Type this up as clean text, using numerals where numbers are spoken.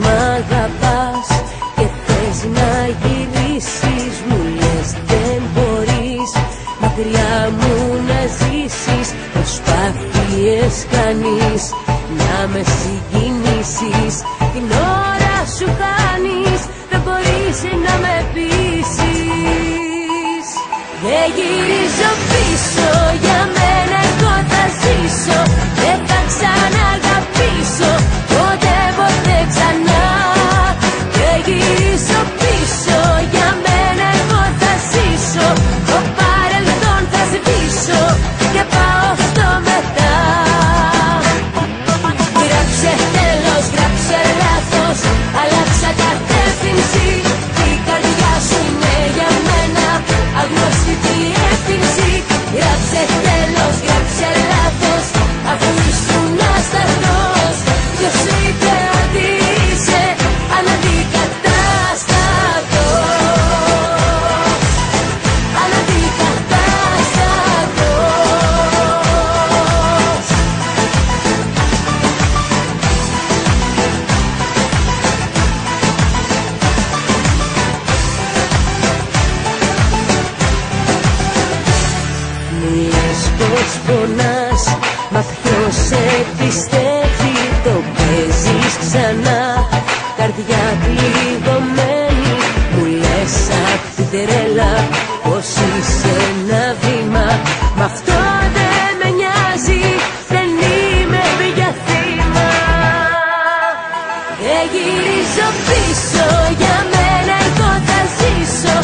μ' αγαπάς και θες να γυρίσεις. Μου λες δεν μπορείς μακριά μου να ζήσεις. Προσπάθειες κάνεις να με συγκινήσεις. Την ώρα σου χάνεις, δεν μπορείς να με πείσεις. Δεν γυρίζω πίσω, για μένα εγώ θα ζήσω. Δεν θα ξαναγαπήσω ποτέ ποτέ ξανά. Δεν γυρίζω πίσω, για μένα εγώ θα ζήσω. Το παρελθόν θα σβήσω και πάω στο μετά. Γράψε τέλος, γράψε λάθος, άλλαξα κατεύθυνση. Η καρδιά σου είναι για μένα αγνώστη διεύθυνση. Γράψε τέλος, γράψε λάθος, αφού ήσουν ασταθός. Ποιος σου είπε ότι είσαι αναντικατάστατος, αναντικατάστατος. Μου λες πως πονάς, μα ποιος σε πιστεύει. Το παίζεις ξανά, καρδιά πληγωμένη. Μου λες απ' την τρέλα πως είσαι ένα βήμα. Μ' αυτό δεν με νοιάζει, δεν είμαι πια θύμα. Δεν γυρίζω πίσω, για μένα εγώ θα ζήσω.